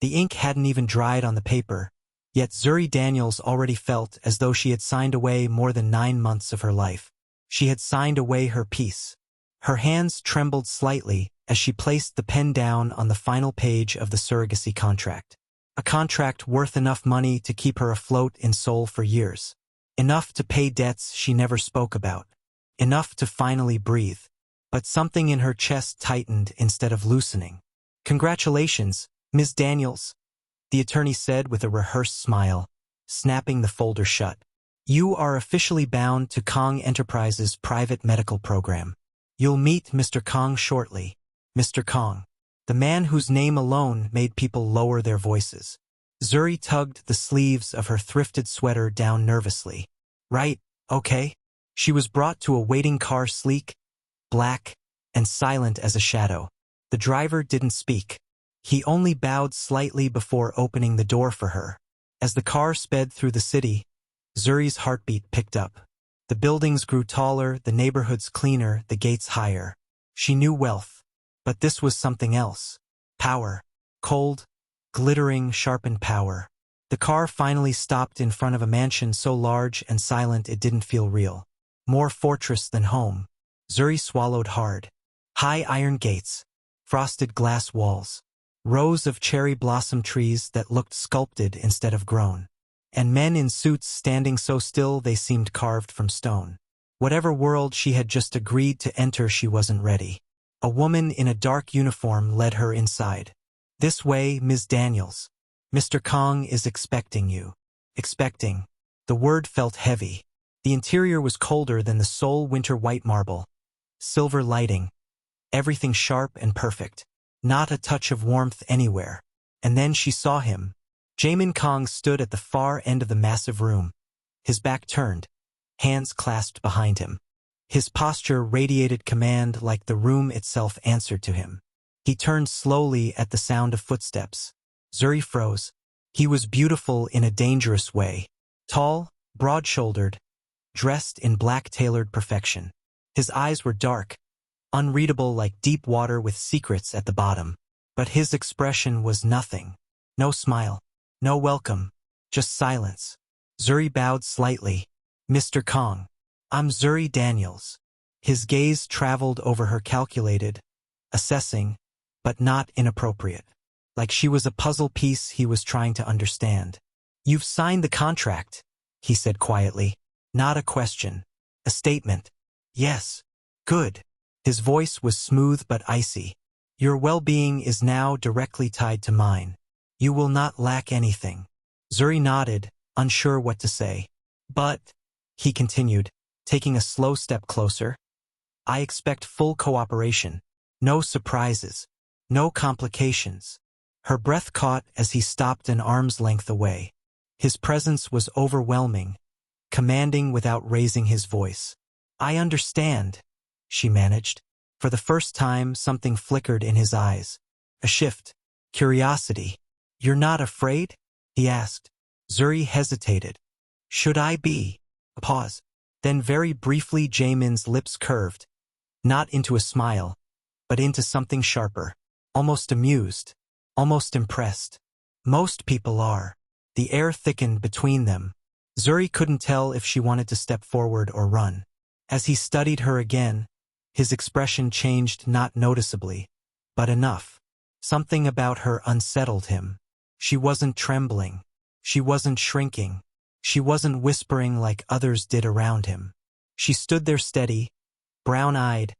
The ink hadn't even dried on the paper, yet Zuri Daniels already felt as though she had signed away more than 9 months of her life. She had signed away her peace. Her hands trembled slightly as she placed the pen down on the final page of the surrogacy contract. A contract worth enough money to keep her afloat in Seoul for years. Enough to pay debts she never spoke about. Enough to finally breathe. But something in her chest tightened instead of loosening. "Congratulations, Ms. Daniels," the attorney said with a rehearsed smile, snapping the folder shut. "You are officially bound to Kang Enterprises' private medical program. You'll meet Mr. Kang shortly." Mr. Kang, the man whose name alone made people lower their voices. Zuri tugged the sleeves of her thrifted sweater down nervously. "Right, okay." She was brought to a waiting car, sleek, black, and silent as a shadow. The driver didn't speak. He only bowed slightly before opening the door for her. As the car sped through the city, Zuri's heartbeat picked up. The buildings grew taller, the neighborhoods cleaner, the gates higher. She knew wealth, but this was something else. Power. Cold, glittering, sharpened power. The car finally stopped in front of a mansion so large and silent it didn't feel real. More fortress than home. Zuri swallowed hard. High iron gates. Frosted glass walls. Rows of cherry blossom trees that looked sculpted instead of grown. And men in suits standing so still they seemed carved from stone. Whatever world she had just agreed to enter, she wasn't ready. A woman in a dark uniform led her inside. "This way, Ms. Daniels. Mr. Kang is expecting you." Expecting. The word felt heavy. The interior was colder than the Seoul winter white marble. Silver lighting. Everything sharp and perfect. Not a touch of warmth anywhere. And then she saw him. Jae-Min Kang stood at the far end of the massive room. His back turned. Hands clasped behind him. His posture radiated command like the room itself answered to him. He turned slowly at the sound of footsteps. Zuri froze. He was beautiful in a dangerous way. Tall, broad-shouldered, dressed in black tailored perfection. His eyes were dark, unreadable like deep water with secrets at the bottom. But his expression was nothing. No smile. No welcome. Just silence. Zuri bowed slightly. "Mr. Kang. I'm Zuri Daniels." His gaze traveled over her, calculated, assessing, but not inappropriate. Like she was a puzzle piece he was trying to understand. "You've signed the contract," he said quietly. Not a question. A statement. "Yes." "Good." His voice was smooth but icy. "Your well-being is now directly tied to mine. You will not lack anything." Zuri nodded, unsure what to say. "But," he continued, taking a slow step closer, "I expect full cooperation. No surprises. No complications." Her breath caught as he stopped an arm's length away. His presence was overwhelming, commanding without raising his voice. "I understand," she managed. For the first time, something flickered in his eyes. A shift. Curiosity. "You're not afraid?" he asked. Zuri hesitated. "Should I be?" A pause. Then very briefly Jae-Min's lips curved. Not into a smile, but into something sharper. Almost amused. Almost impressed. "Most people are." The air thickened between them. Zuri couldn't tell if she wanted to step forward or run. As he studied her again, his expression changed, not noticeably, but enough. Something about her unsettled him. She wasn't trembling. She wasn't shrinking. She wasn't whispering like others did around him. She stood there steady, brown-eyed,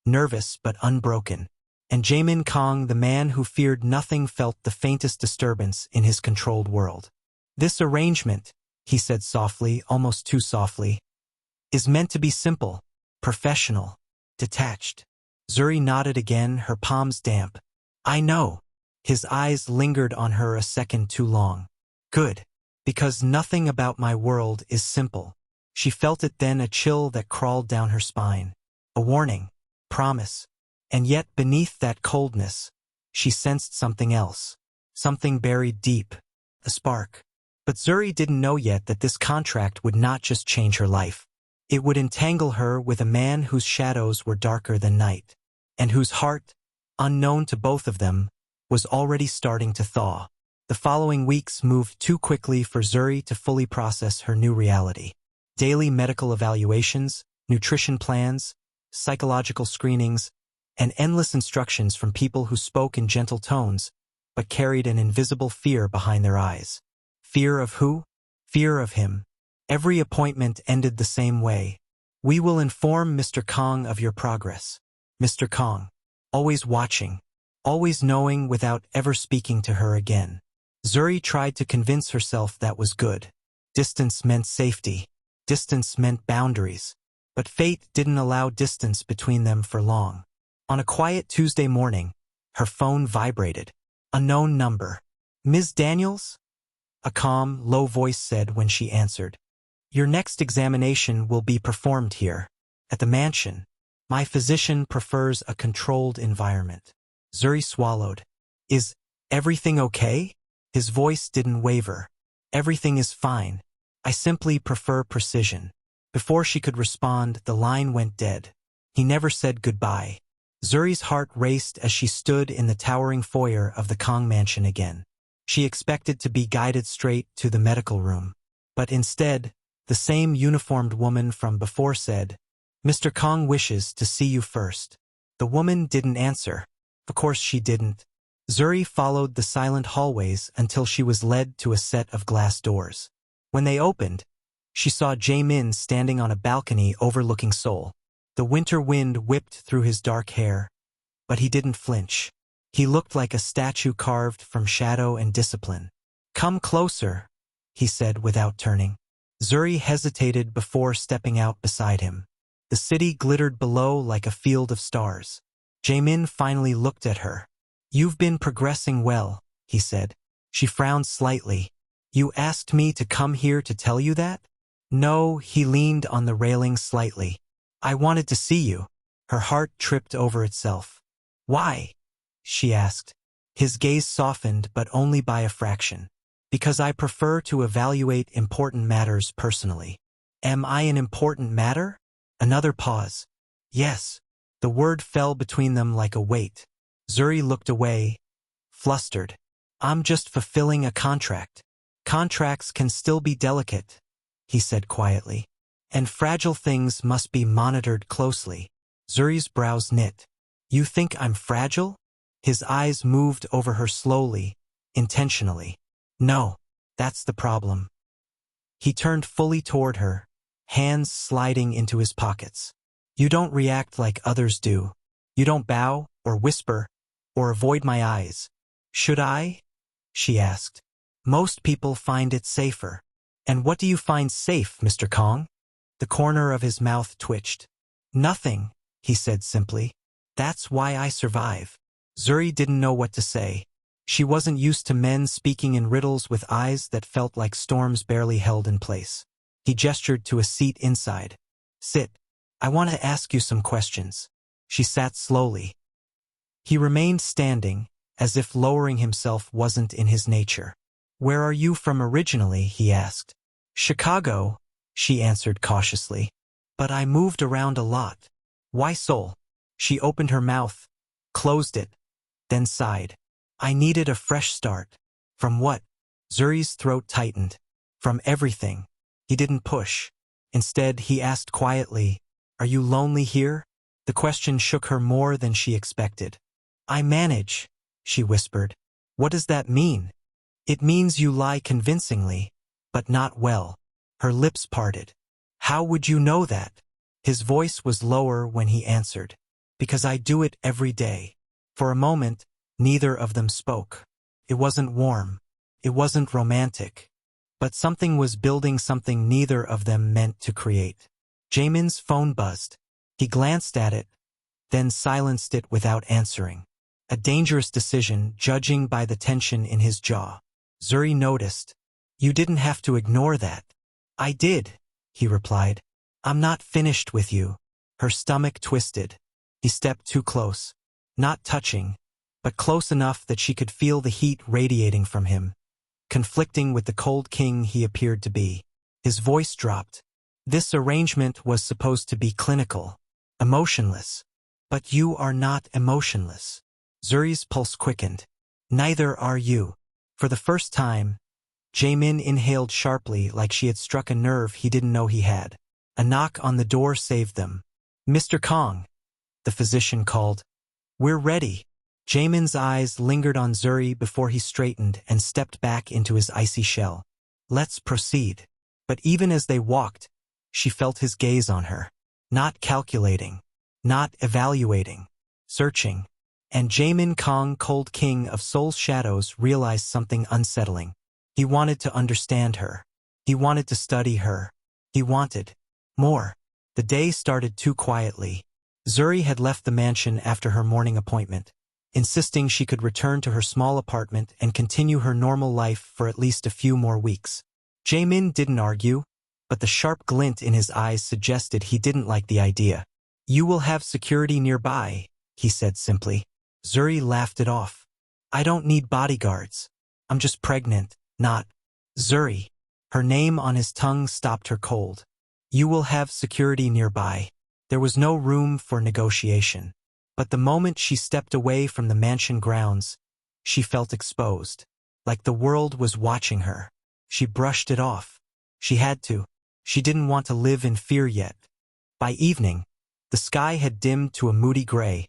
nervous but unbroken. And Jae-Min Kang, the man who feared nothing, felt the faintest disturbance in his controlled world. "This arrangement," he said softly, almost too softly, "is meant to be simple, professional, detached." Zuri nodded again, her palms damp. "I know." His eyes lingered on her a second too long. "Good. Because nothing about my world is simple." She felt it then, a chill that crawled down her spine. A warning. Promise. And yet beneath that coldness, she sensed something else. Something buried deep. A spark. But Zuri didn't know yet that this contract would not just change her life. It would entangle her with a man whose shadows were darker than night, and whose heart, unknown to both of them, was already starting to thaw. The following weeks moved too quickly for Zuri to fully process her new reality. Daily medical evaluations, nutrition plans, psychological screenings, and endless instructions from people who spoke in gentle tones, but carried an invisible fear behind their eyes. Fear of who? Fear of him. Every appointment ended the same way. We will inform Mr. Kang of your progress. Mr. Kang. Always watching. Always knowing without ever speaking to her again. Zuri tried to convince herself that was good. Distance meant safety. Distance meant boundaries. But fate didn't allow distance between them for long. On a quiet Tuesday morning, her phone vibrated. Unknown number. Ms. Daniels? A calm, low voice said when she answered. Your next examination will be performed here, at the mansion. My physician prefers a controlled environment. Zuri swallowed. Is everything okay? His voice didn't waver. Everything is fine. I simply prefer precision. Before she could respond, the line went dead. He never said goodbye. Zuri's heart raced as she stood in the towering foyer of the Kang mansion again. She expected to be guided straight to the medical room. But instead, the same uniformed woman from before said, Mr. Kang wishes to see you first. The woman didn't answer. Of course she didn't. Zuri followed the silent hallways until she was led to a set of glass doors. When they opened, she saw Jae-Min standing on a balcony overlooking Seoul. The winter wind whipped through his dark hair, but he didn't flinch. He looked like a statue carved from shadow and discipline. Come closer, he said without turning. Zuri hesitated before stepping out beside him. The city glittered below like a field of stars. Jae-Min finally looked at her. You've been progressing well, he said. She frowned slightly. You asked me to come here to tell you that? No, he leaned on the railing slightly. I wanted to see you. Her heart tripped over itself. Why? She asked. His gaze softened, but only by a fraction. Because I prefer to evaluate important matters personally. Am I an important matter? Another pause. Yes. The word fell between them like a weight. Zuri looked away, flustered. I'm just fulfilling a contract. Contracts can still be delicate, he said quietly. And fragile things must be monitored closely. Zuri's brows knit. You think I'm fragile? His eyes moved over her slowly, intentionally. No, that's the problem. He turned fully toward her, hands sliding into his pockets. You don't react like others do. You don't bow, or whisper, or avoid my eyes. Should I? She asked. Most people find it safer. And what do you find safe, Mr. Kang? The corner of his mouth twitched. Nothing, he said simply. That's why I survive. Zuri didn't know what to say. She wasn't used to men speaking in riddles with eyes that felt like storms barely held in place. He gestured to a seat inside. Sit. I want to ask you some questions. She sat slowly. He remained standing, as if lowering himself wasn't in his nature. Where are you from originally? He asked. Chicago, she answered cautiously. But I moved around a lot. Why Seoul? She opened her mouth, closed it, then sighed. I needed a fresh start. From what? Zuri's throat tightened. From everything. He didn't push. Instead, he asked quietly, Are you lonely here? The question shook her more than she expected. I manage, she whispered. What does that mean? It means you lie convincingly, but not well. Her lips parted. How would you know that? His voice was lower when he answered. Because I do it every day. For a moment, neither of them spoke. It wasn't warm. It wasn't romantic. But something was building something neither of them meant to create. Jae-Min's phone buzzed. He glanced at it, then silenced it without answering. A dangerous decision, judging by the tension in his jaw. Zuri noticed. You didn't have to ignore that. I did, he replied. I'm not finished with you. Her stomach twisted. He stepped too close. Not touching, but close enough that she could feel the heat radiating from him, conflicting with the cold king he appeared to be. His voice dropped. This arrangement was supposed to be clinical, emotionless. But you are not emotionless. Zuri's pulse quickened. Neither are you. For the first time, Jae-Min inhaled sharply like she had struck a nerve he didn't know he had. A knock on the door saved them. "Mr. Kang," the physician called. "We're ready." Jae-Min's eyes lingered on Zuri before he straightened and stepped back into his icy shell. "Let's proceed." But even as they walked, she felt his gaze on her. Not calculating, not evaluating, searching. And Jae-Min Kang, cold king of Seoul's shadows, realized something unsettling. He wanted to understand her. He wanted to study her. He wanted more. The day started too quietly. Zuri had left the mansion after her morning appointment, insisting she could return to her small apartment and continue her normal life for at least a few more weeks. Jae-Min didn't argue, but the sharp glint in his eyes suggested he didn't like the idea. "You will have security nearby," he said simply. Zuri laughed it off. "I don't need bodyguards. I'm just pregnant, not..." Zuri. Her name on his tongue stopped her cold. "You will have security nearby." There was no room for negotiation. But the moment she stepped away from the mansion grounds, she felt exposed. Like the world was watching her. She brushed it off. She had to. She didn't want to live in fear yet. By evening, the sky had dimmed to a moody gray,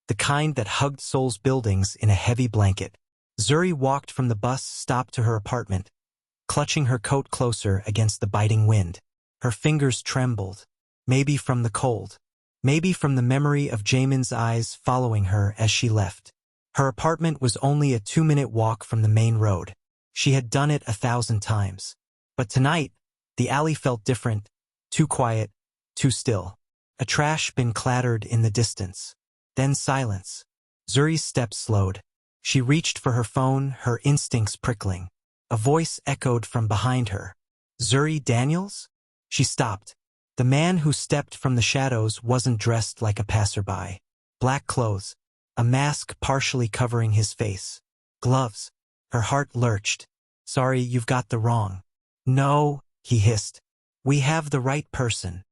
the kind that hugged Seoul's buildings in a heavy blanket. Zuri walked from the bus stop to her apartment, clutching her coat closer against the biting wind. Her fingers trembled, maybe from the cold, maybe from the memory of Jae-Min's eyes following her as she left. Her apartment was only a 2-minute walk from the main road. She had done it 1,000 times. But tonight, the alley felt different, too quiet, too still. A trash bin clattered in the distance. Then silence. Zuri's steps slowed. She reached for her phone, her instincts prickling. A voice echoed from behind her. "Zuri Daniels?" She stopped. The man who stepped from the shadows wasn't dressed like a passerby. Black clothes, a mask partially covering his face. Gloves. Her heart lurched. "Sorry, you've got the wrong." "No," he hissed. "We have the right person."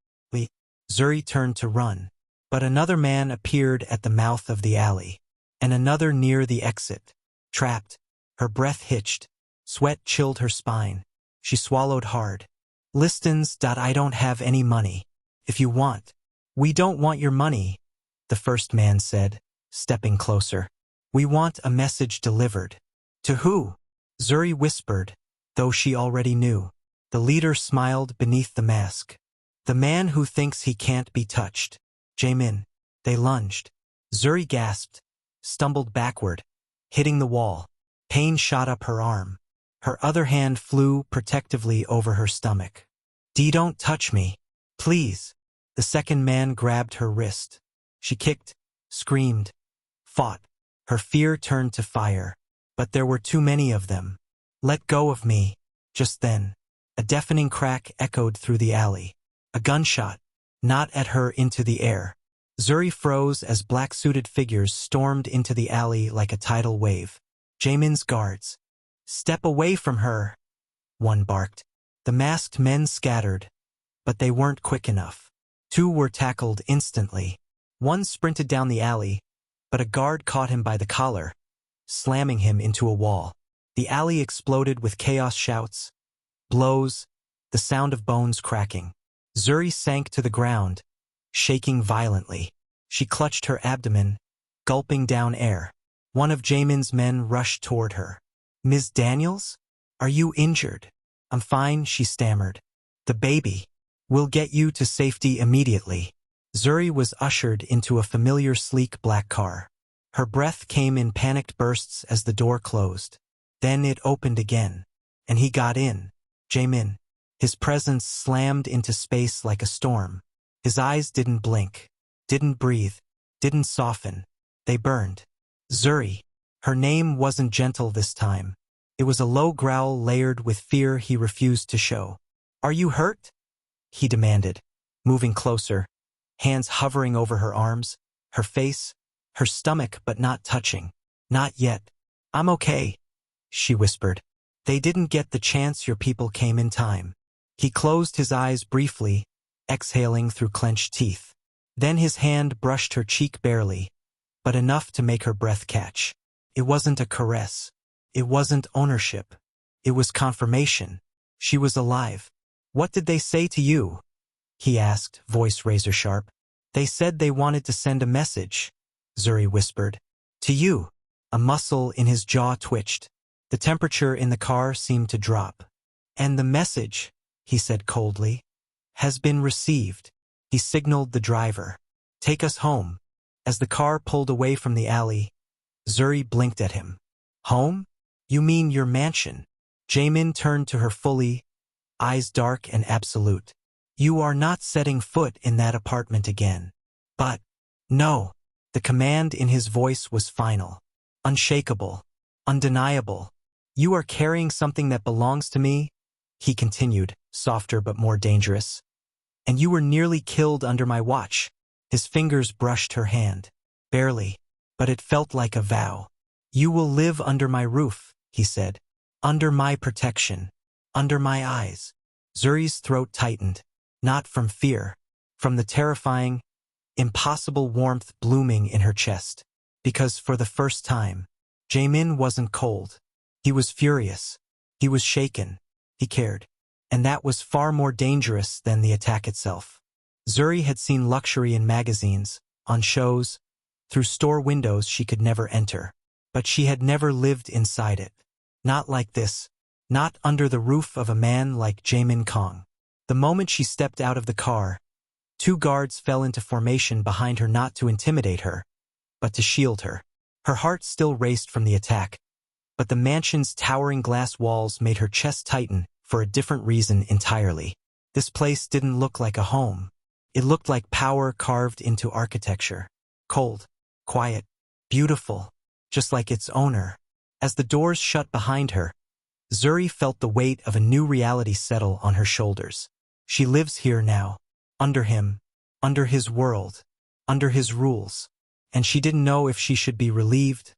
Zuri turned to run. But another man appeared at the mouth of the alley, and another near the exit. Trapped. Her breath hitched. Sweat chilled her spine. She swallowed hard. "Listens. I don't have any money. If you want." "We don't want your money," the first man said, stepping closer. "We want a message delivered." "To who?" Zuri whispered, though she already knew. The leader smiled beneath the mask. "The man who thinks he can't be touched." "Jae-Min." They lunged. Zuri gasped, stumbled backward, hitting the wall. Pain shot up her arm. Her other hand flew protectively over her stomach. Don't touch me. Please." The second man grabbed her wrist. She kicked, screamed, fought. Her fear turned to fire. But there were too many of them. "Let go of me." Just then, a deafening crack echoed through the alley. A gunshot, not at her, into the air. Zuri froze as black-suited figures stormed into the alley like a tidal wave. Jae-Min's guards. "Step away from her," one barked. The masked men scattered, but they weren't quick enough. 2 were tackled instantly. One sprinted down the alley, but a guard caught him by the collar, slamming him into a wall. The alley exploded with chaos, shouts, blows, the sound of bones cracking. Zuri sank to the ground, shaking violently. She clutched her abdomen, gulping down air. One of Jae-Min's men rushed toward her. "Ms. Daniels? Are you injured?" "I'm fine," she stammered. "The baby. We'll get you to safety immediately." Zuri was ushered into a familiar sleek black car. Her breath came in panicked bursts as the door closed. Then it opened again, and he got in. Jae-Min. His presence slammed into space like a storm. His eyes didn't blink, didn't breathe, didn't soften. They burned. Zuri. Her name wasn't gentle this time. It was a low growl layered with fear he refused to show. "Are you hurt?" he demanded, moving closer, hands hovering over her arms, her face, her stomach, but not touching. "Not yet. I'm okay," she whispered. "They didn't get the chance. Your people came in time." He closed his eyes briefly, exhaling through clenched teeth. Then his hand brushed her cheek barely, but enough to make her breath catch. It wasn't a caress. It wasn't ownership. It was confirmation. She was alive. What did they say to you? He asked, voice razor-sharp. They said they wanted to send a message, Zuri whispered. To you. A muscle in his jaw twitched. The temperature in the car seemed to drop. And the message, he said coldly, has been received. He signaled the driver. Take us home. As the car pulled away from the alley, Zuri blinked at him. Home? You mean your mansion? Jae-Min turned to her fully, eyes dark and absolute. You are not setting foot in that apartment again. But, no. The command in his voice was final. Unshakable. Undeniable. You are carrying something that belongs to me, he continued, softer but more dangerous. And you were nearly killed under my watch. His fingers brushed her hand. Barely. But it felt like a vow. You will live under my roof, he said. Under my protection. Under my eyes. Zuri's throat tightened. Not from fear. From the terrifying, impossible warmth blooming in her chest. Because for the first time, Jae-Min wasn't cold. He was furious. He was shaken. He cared. And that was far more dangerous than the attack itself. Zuri had seen luxury in magazines, on shows, through store windows she could never enter. But she had never lived inside it. Not like this. Not under the roof of a man like Jae-Min Kang. The moment she stepped out of the car, 2 guards fell into formation behind her, not to intimidate her, but to shield her. Her heart still raced from the attack, but the mansion's towering glass walls made her chest tighten for a different reason entirely. This place didn't look like a home. It looked like power carved into architecture. Cold, quiet, beautiful, just like its owner. As the doors shut behind her, Zuri felt the weight of a new reality settle on her shoulders. She lives here now, under him, under his world, under his rules, and she didn't know if she should be relieved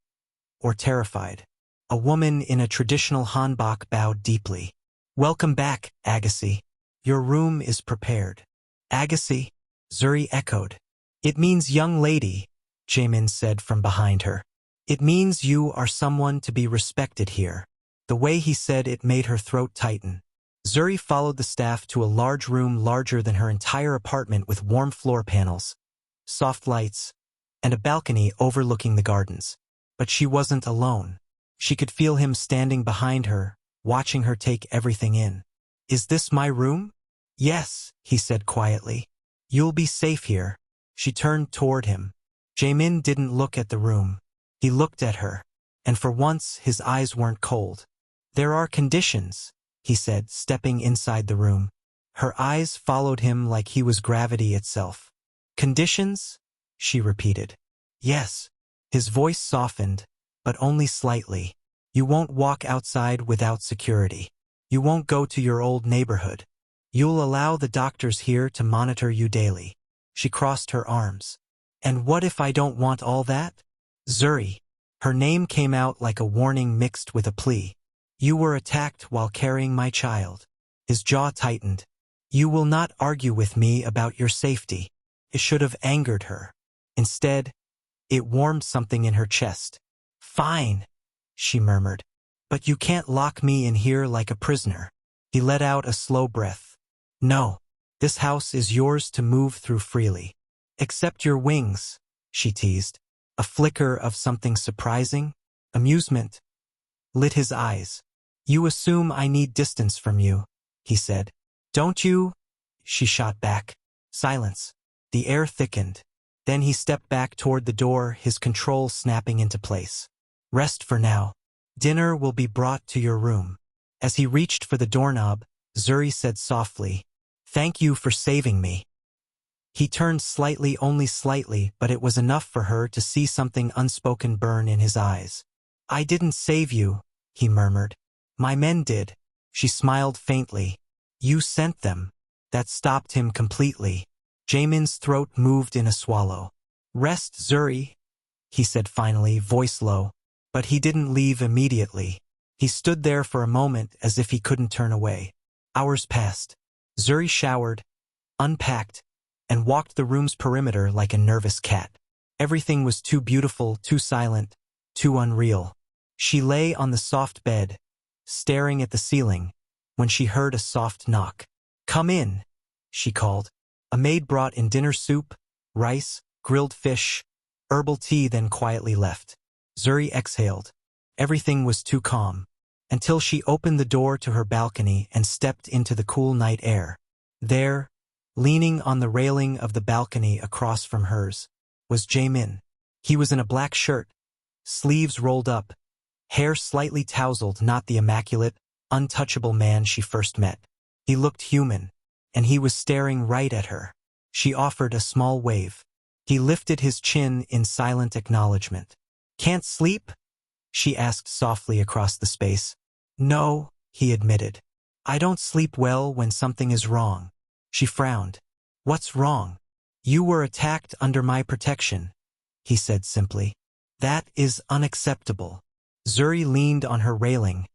or terrified. A woman in a traditional hanbok bowed deeply. Welcome back, Agassi. Your room is prepared. Agassi? Zuri echoed. It means young lady, Jae-Min said from behind her. It means you are someone to be respected here. The way he said it made her throat tighten. Zuri followed the staff to a large room larger than her entire apartment with warm floor panels, soft lights, and a balcony overlooking the gardens. But she wasn't alone. She could feel him standing behind her, watching her take everything in. Is this my room? Yes, he said quietly. You'll be safe here. She turned toward him. Jae-Min didn't look at the room. He looked at her, and for once his eyes weren't cold. There are conditions, he said, stepping inside the room. Her eyes followed him like he was gravity itself. Conditions? She repeated. Yes. His voice softened, but only slightly. You won't walk outside without security. You won't go to your old neighborhood. You'll allow the doctors here to monitor you daily. She crossed her arms. And what if I don't want all that? Zuri. Her name came out like a warning mixed with a plea. You were attacked while carrying my child. His jaw tightened. You will not argue with me about your safety. It should have angered her. Instead, it warmed something in her chest. Fine, she murmured. But you can't lock me in here like a prisoner. He let out a slow breath. No, this house is yours to move through freely. Except your wings, she teased. A flicker of something surprising, amusement, lit his eyes. You assume I need distance from you, he said. Don't you? She shot back. Silence. The air thickened. Then he stepped back toward the door, his control snapping into place. Rest for now. Dinner will be brought to your room. As he reached for the doorknob, Zuri said softly, Thank you for saving me. He turned slightly, only slightly, but it was enough for her to see something unspoken burn in his eyes. I didn't save you, he murmured. My men did. She smiled faintly. You sent them. That stopped him completely. Jae-Min's throat moved in a swallow. Rest, Zuri, he said finally, voice low. But he didn't leave immediately. He stood there for a moment as if he couldn't turn away. Hours passed. Zuri showered, unpacked, and walked the room's perimeter like a nervous cat. Everything was too beautiful, too silent, too unreal. She lay on the soft bed, staring at the ceiling, when she heard a soft knock. "Come in," she called. A maid brought in dinner soup, rice, grilled fish, herbal tea, then quietly left. Zuri exhaled. Everything was too calm. Until she opened the door to her balcony and stepped into the cool night air. There, leaning on the railing of the balcony across from hers, was Jae-Min. He was in a black shirt, sleeves rolled up, hair slightly tousled, not the immaculate, untouchable man she first met. He looked human, and he was staring right at her. She offered a small wave. He lifted his chin in silent acknowledgement. "Can't sleep?" she asked softly across the space. "No," he admitted. "I don't sleep well when something is wrong." She frowned. "What's wrong?" "You were attacked under my protection," he said simply. "That is unacceptable." Zuri leaned on her railing,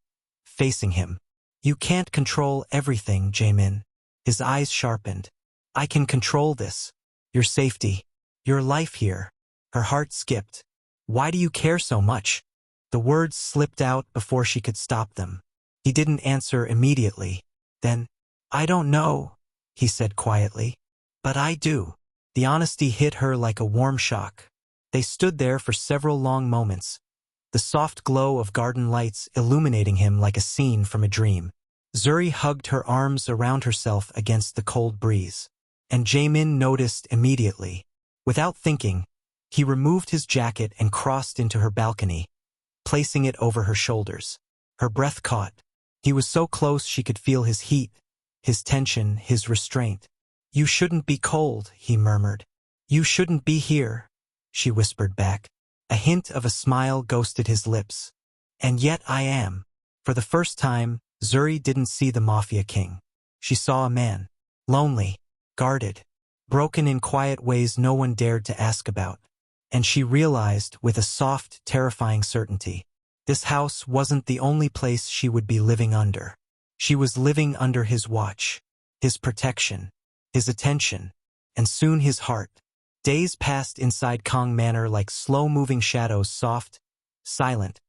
facing him. "You can't control everything, Jae-Min." His eyes sharpened. "I can control this. Your safety. Your life here." Her heart skipped. "Why do you care so much?" The words slipped out before she could stop them. He didn't answer immediately. Then, "I don't know," he said quietly. "But I do." The honesty hit her like a warm shock. They stood there for several long moments, the soft glow of garden lights illuminating him like a scene from a dream. Zuri hugged her arms around herself against the cold breeze. And Jae-Min noticed immediately. Without thinking, he removed his jacket and crossed into her balcony, placing it over her shoulders. Her breath caught. He was so close she could feel his heat, his tension, his restraint. "You shouldn't be cold," he murmured. "You shouldn't be here," she whispered back. A hint of a smile ghosted his lips. "And yet I am." For the first time, Zuri didn't see the Mafia king. She saw a man. Lonely, guarded, broken in quiet ways no one dared to ask about. And she realized, with a soft, terrifying certainty, this house wasn't the only place she would be living under. She was living under his watch, his protection, his attention, and soon his heart. Days passed inside Kang Manor like slow-moving shadows, soft, silent,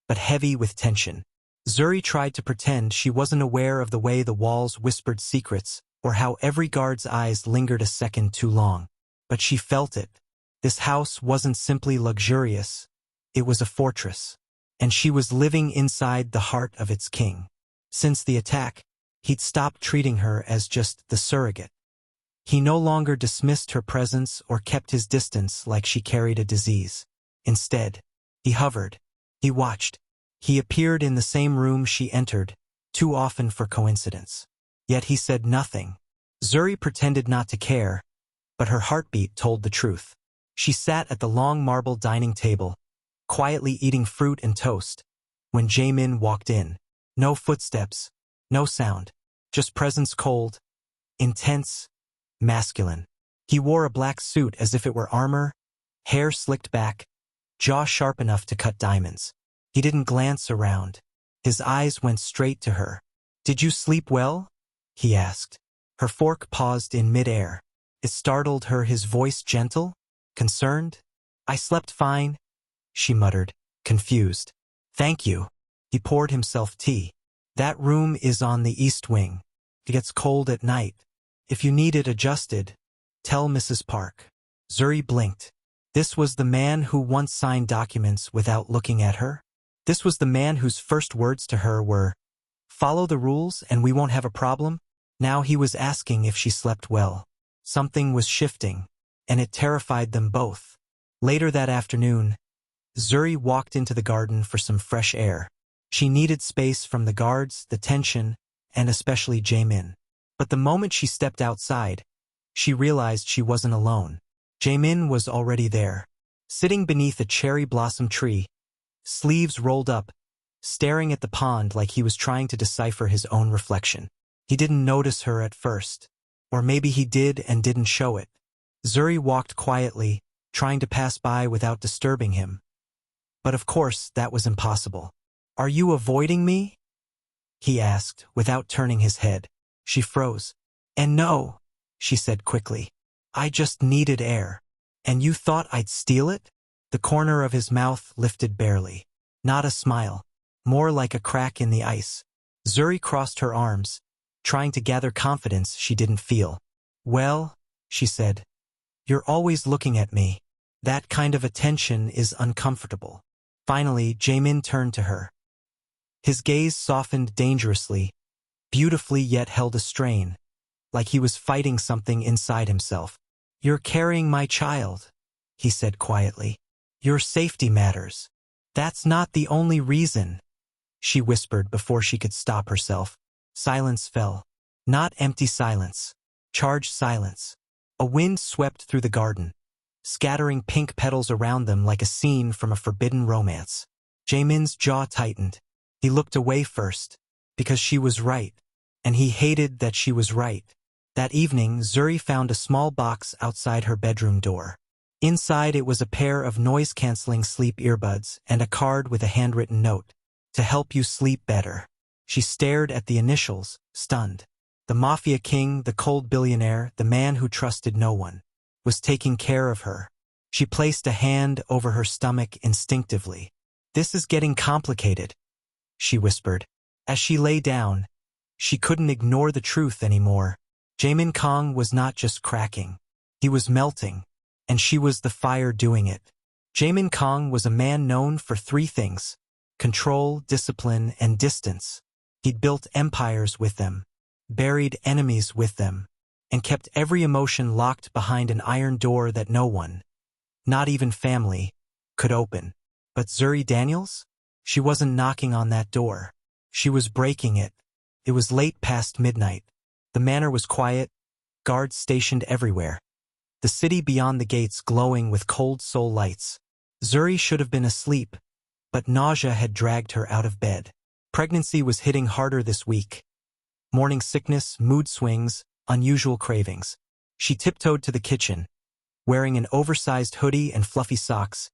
but heavy with tension. Zuri tried to pretend she wasn't aware of the way the walls whispered secrets, or how every guard's eyes lingered a second too long. But she felt it. This house wasn't simply luxurious. It was a fortress. And she was living inside the heart of its king. Since the attack, he'd stopped treating her as just the surrogate. He no longer dismissed her presence or kept his distance like she carried a disease. Instead, he hovered. He watched. He appeared in the same room she entered, too often for coincidence. Yet he said nothing. Zuri pretended not to care, but her heartbeat told the truth. She sat at the long marble dining table, quietly eating fruit and toast, when Jae-Min walked in. No footsteps, no sound, just presence, cold, intense, masculine. He wore a black suit as if it were armor, hair slicked back, jaw sharp enough to cut diamonds. He didn't glance around. His eyes went straight to her. "Did you sleep well?" he asked. Her fork paused in midair. It startled her, his voice gentle, concerned. "I slept fine," she muttered, confused. "Thank you." He poured himself tea. "That room is on the east wing. It gets cold at night. If you need it adjusted, tell Mrs. Park." Zuri blinked. This was the man who once signed documents without looking at her. This was the man whose first words to her were, "Follow the rules and we won't have a problem." Now he was asking if she slept well. Something was shifting, and it terrified them both. Later that afternoon, Zuri walked into the garden for some fresh air. She needed space from the guards, the tension, and especially Jae-Min. But the moment she stepped outside, she realized she wasn't alone. Jae-Min was already there, sitting beneath a cherry blossom tree, sleeves rolled up, staring at the pond like he was trying to decipher his own reflection. He didn't notice her at first, or maybe he did and didn't show it. Zuri walked quietly, trying to pass by without disturbing him. But of course, that was impossible. "Are you avoiding me?" he asked, without turning his head. She froze. "And no," she said quickly. "I just needed air." "And you thought I'd steal it?" The corner of his mouth lifted barely. Not a smile. More like a crack in the ice. Zuri crossed her arms, trying to gather confidence she didn't feel. Well, she said, you're always looking at me. That kind of attention is uncomfortable. Finally, Jae-Min turned to her. His gaze softened dangerously, beautifully yet held a strain, like he was fighting something inside himself. You're carrying my child, he said quietly. Your safety matters. That's not the only reason, she whispered before she could stop herself. Silence fell. Not empty silence. Charged silence. A wind swept through the garden, scattering pink petals around them like a scene from a forbidden romance. Jae-Min's jaw tightened. He looked away first, because she was right, and he hated that she was right. That evening, Zuri found a small box outside her bedroom door. Inside it was a pair of noise-canceling sleep earbuds and a card with a handwritten note. To help you sleep better. She stared at the initials, stunned. The Mafia king, the cold billionaire, the man who trusted no one, was taking care of her. She placed a hand over her stomach instinctively. This is getting complicated, she whispered. As she lay down, she couldn't ignore the truth anymore. Jae-Min Kang was not just cracking. He was melting, and she was the fire doing it. Jae-Min Kang was a man known for three things: control, discipline, and distance. He'd built empires with them, buried enemies with them, and kept every emotion locked behind an iron door that no one, not even family, could open. But Zuri Daniels? She wasn't knocking on that door. She was breaking it. It was late past midnight. The manor was quiet, guards stationed everywhere. The city beyond the gates glowing with cold soul lights. Zuri should have been asleep, but nausea had dragged her out of bed. Pregnancy was hitting harder this week. Morning sickness, mood swings, unusual cravings. She tiptoed to the kitchen, wearing an oversized hoodie and fluffy socks,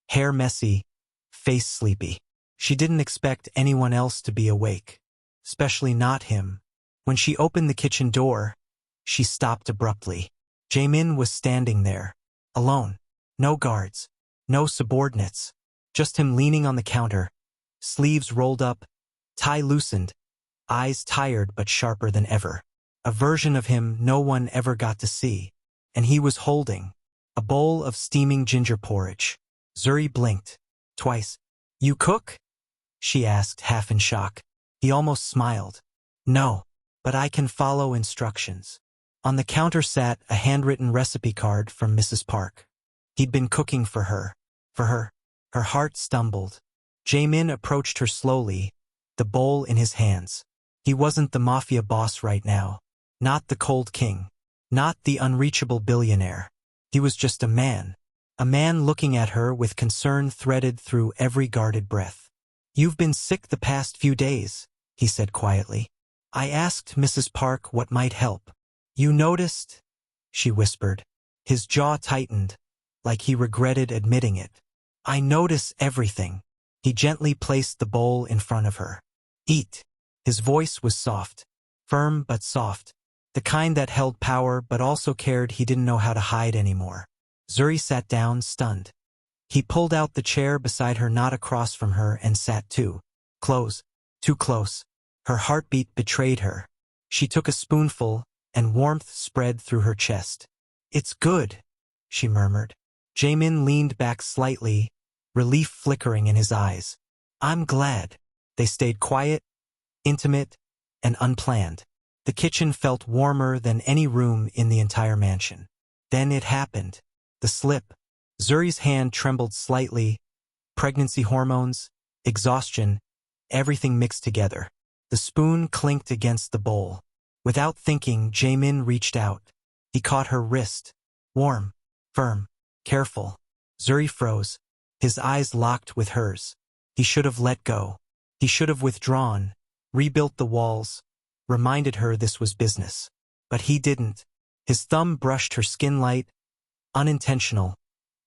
hair messy, face sleepy. She didn't expect anyone else to be awake, especially not him. When she opened the kitchen door, she stopped abruptly. Jae-Min was standing there, alone. No guards, no subordinates, just him leaning on the counter, sleeves rolled up, tie loosened, eyes tired but sharper than ever. A version of him no one ever got to see, and he was holding a bowl of steaming ginger porridge. Zuri blinked twice. You cook? She asked, half in shock. He almost smiled. No, but I can follow instructions. On the counter sat a handwritten recipe card from Mrs. Park. He'd been cooking for her. For her. Her heart stumbled. Jae-Min approached her slowly, the bowl in his hands. He wasn't the mafia boss right now. Not the cold king. Not the unreachable billionaire. He was just a man. A man looking at her with concern threaded through every guarded breath. You've been sick the past few days, he said quietly. I asked Mrs. Park what might help. You noticed? She whispered. His jaw tightened, like he regretted admitting it. I notice everything. He gently placed the bowl in front of her. Eat. His voice was soft, firm but soft, the kind that held power but also cared he didn't know how to hide anymore. Zuri sat down, stunned. He pulled out the chair beside her, not across from her, and sat too close. Her heartbeat betrayed her. She took a spoonful, and warmth spread through her chest. It's good, she murmured. Jae-Min leaned back slightly, relief flickering in his eyes. I'm glad. They stayed quiet, intimate, and unplanned. The kitchen felt warmer than any room in the entire mansion. Then it happened. The slip. Zuri's hand trembled slightly. Pregnancy hormones, exhaustion, everything mixed together. The spoon clinked against the bowl. Without thinking, Jae-Min reached out. He caught her wrist. Warm, firm, careful. Zuri froze. His eyes locked with hers. He should have let go. He should have withdrawn, rebuilt the walls, reminded her this was business. But he didn't. His thumb brushed her skin light, unintentional,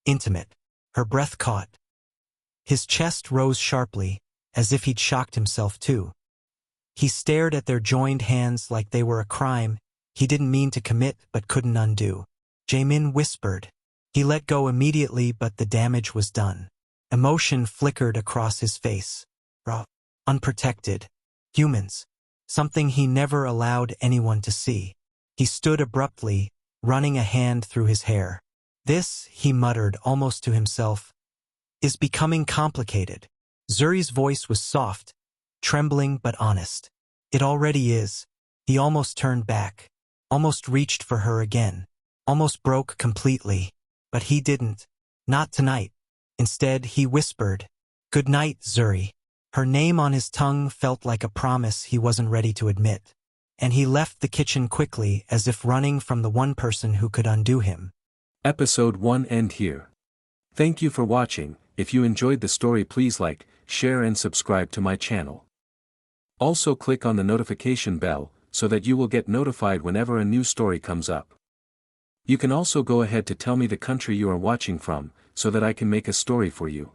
intimate. Her breath caught. His chest rose sharply, as if he'd shocked himself too. He stared at their joined hands like they were a crime he didn't mean to commit but couldn't undo. Jae-Min whispered. He let go immediately, but the damage was done. Emotion flickered across his face. Raw, unprotected. Humans. Something he never allowed anyone to see. He stood abruptly, running a hand through his hair. This, he muttered almost to himself, is becoming complicated. Zuri's voice was soft, trembling but honest. It already is. He almost turned back, almost reached for her again, almost broke completely. But he didn't. Not tonight. Instead, he whispered, "Good night, Zuri." Her name on his tongue felt like a promise he wasn't ready to admit. And he left the kitchen quickly, as if running from the one person who could undo him. Episode 1 end here. Thank you for watching. If you enjoyed the story, please like, share and subscribe to my channel. Also click on the notification bell, so that you will get notified whenever a new story comes up. You can also go ahead to tell me the country you are watching from, so that I can make a story for you.